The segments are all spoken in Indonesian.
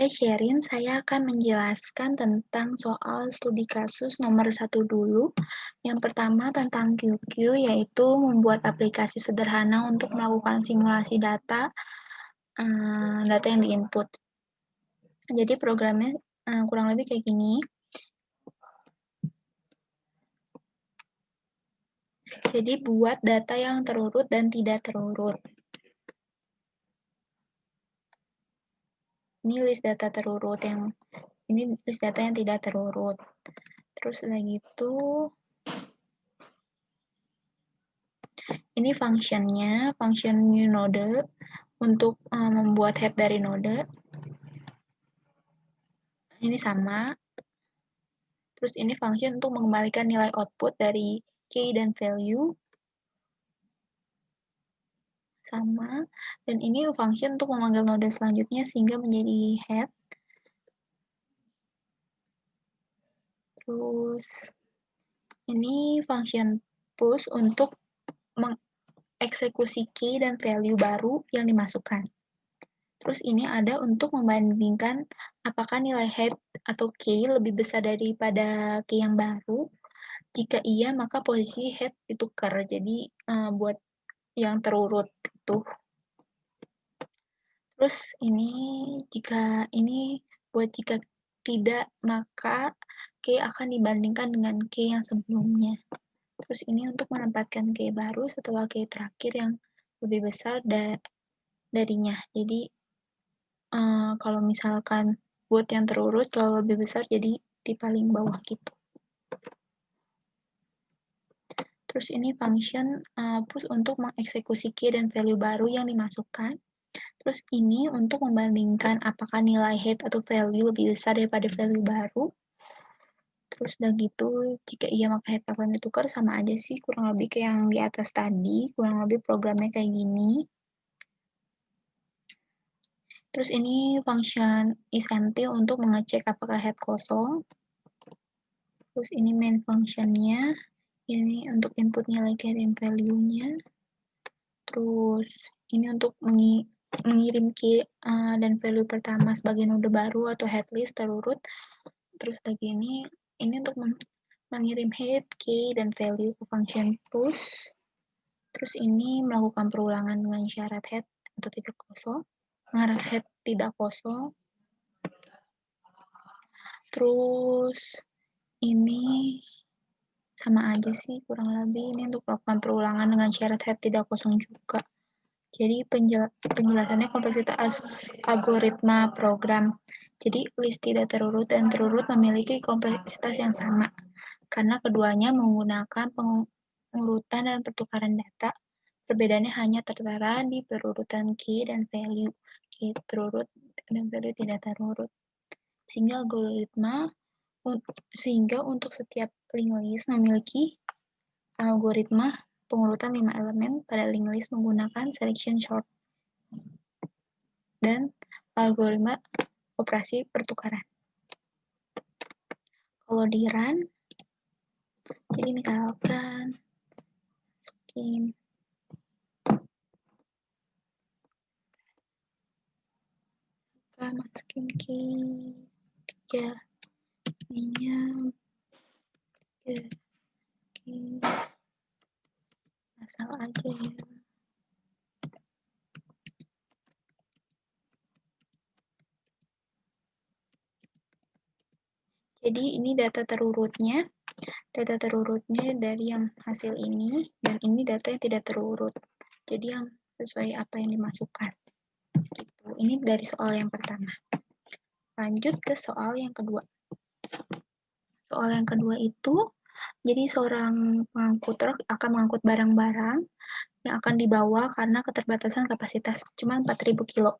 Hai Sherin, saya akan menjelaskan tentang soal studi kasus nomor 1 dulu. Yang pertama tentang QQ, yaitu membuat aplikasi sederhana untuk melakukan simulasi data yang diinput. Jadi programnya kurang lebih kayak gini. Jadi buat data yang terurut dan tidak terurut. Ini list data terurut, ini list data yang tidak terurut. Terus udah gitu, ini functionnya, function new node untuk membuat head dari node. Ini sama. Terus ini function untuk mengembalikan nilai output dari key dan value. Sama. Dan ini function untuk memanggil node selanjutnya sehingga menjadi head. Terus ini function push untuk mengeksekusi key dan value baru yang dimasukkan. Terus ini ada untuk membandingkan apakah nilai head atau key lebih besar daripada key yang baru. Jika iya, maka posisi head ditukar. Jadi buat yang terurut itu. Terus ini jika tidak, maka key akan dibandingkan dengan key yang sebelumnya. Terus ini untuk menempatkan key baru setelah key terakhir yang lebih besar darinya. Jadi kalau misalkan buat yang terurut, kalau lebih besar jadi di paling bawah gitu. Terus ini function push untuk mengeksekusi key dan value baru yang dimasukkan. Terus ini untuk membandingkan apakah nilai head atau value lebih besar daripada value baru. Terus udah gitu, jika iya maka head akan ditukar, sama aja sih, kurang lebih kayak yang di atas tadi, kurang lebih programnya kayak gini. Terus ini function isempty untuk mengecek apakah head kosong. Terus ini main functionnya, ini untuk input nilai key dan value-nya. Terus ini untuk mengirim key dan value pertama sebagai node baru atau head list terurut. Terus lagi ini untuk mengirim head, key, dan value ke function push. Terus ini melakukan perulangan dengan syarat head atau tidak kosong, syarat head tidak kosong. Terus ini sama aja sih, kurang lebih ini untuk melakukan perulangan dengan syarat head tidak kosong juga. Jadi penjelasannya kompleksitas algoritma program. Jadi list tidak terurut dan terurut memiliki kompleksitas yang sama karena keduanya menggunakan pengurutan dan pertukaran data. Perbedaannya hanya tertera di perurutan key dan value. Key terurut dan value tidak terurut. Sehingga untuk setiap linked list memiliki algoritma pengurutan 5 elemen pada linked list menggunakan selection sort dan algoritma operasi pertukaran. Kalau di run, jadi misalkan masukin key 3 minyak key asal aja ya. Jadi ini data terurutnya dari yang hasil ini, dan ini data yang tidak terurut. Jadi yang sesuai apa yang dimasukkan. Gitu. Ini dari soal yang pertama. Lanjut ke soal yang kedua. Soal yang kedua itu, jadi seorang pengangkut truk akan mengangkut barang-barang yang akan dibawa karena keterbatasan kapasitas cuma 4.000 kilo.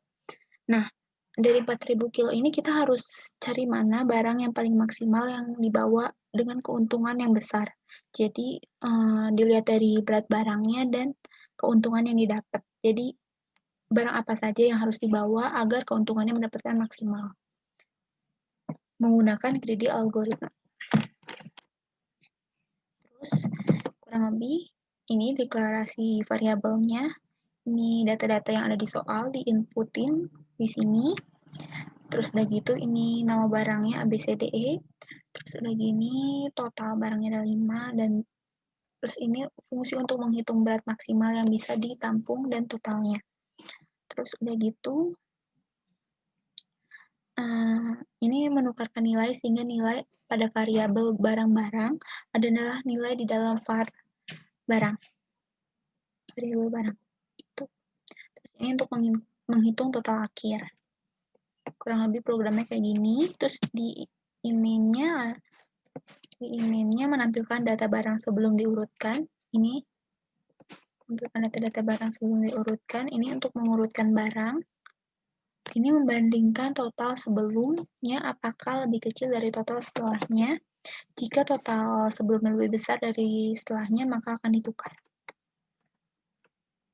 Nah, dari 4.000 kilo ini kita harus cari mana barang yang paling maksimal yang dibawa dengan keuntungan yang besar. Jadi dilihat dari berat barangnya dan keuntungan yang didapat. Jadi barang apa saja yang harus dibawa agar keuntungannya mendapatkan maksimal. Menggunakan greedy algoritma. Terus kurang lebih ini deklarasi variabelnya. Ini data-data yang ada di soal diinputin di sini. Terus udah gitu ini nama barangnya ABCDE. Terus udah gini total barangnya ada 5 dan terus ini fungsi untuk menghitung berat maksimal yang bisa ditampung dan totalnya. Terus udah gitu ini menukarkan nilai sehingga nilai pada variabel barang-barang adalah nilai di dalam var barang. Variabel barang. Terus ini untuk menghitung total akhir. Kurang lebih programnya kayak gini. Terus di emailnya menampilkan data barang sebelum diurutkan. Ini menampilkan data-data barang sebelum diurutkan. Ini untuk mengurutkan barang. Ini membandingkan total sebelumnya apakah lebih kecil dari total setelahnya. Jika total sebelumnya lebih besar dari setelahnya, maka akan ditukar.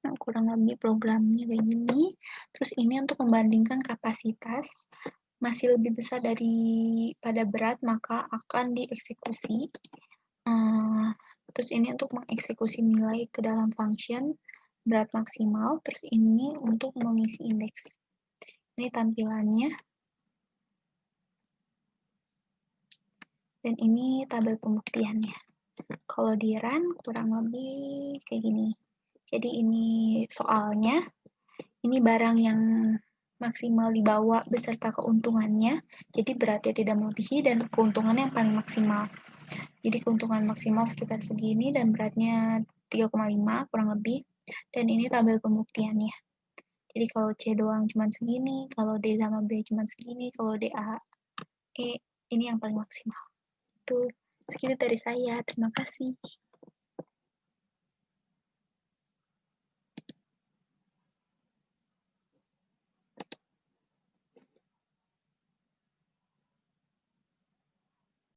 Nah, kurang lebih programnya kayak gini. Terus ini untuk membandingkan kapasitas masih lebih besar daripada berat, maka akan dieksekusi. Terus ini untuk mengeksekusi nilai ke dalam function berat maksimal. Terus ini untuk mengisi indeks. Ini tampilannya. Dan ini tabel pembuktiannya. Kalau di run kurang lebih kayak gini. Jadi ini soalnya, ini barang yang maksimal dibawa beserta keuntungannya, jadi beratnya tidak melebihi dan keuntungannya yang paling maksimal. Jadi keuntungan maksimal sekitar segini dan beratnya 3,5 kurang lebih, dan ini tabel pembuktiannya. Jadi kalau C doang cuma segini, kalau D sama B cuma segini, kalau D, A, E, ini yang paling maksimal. Itu segitu dari saya, terima kasih.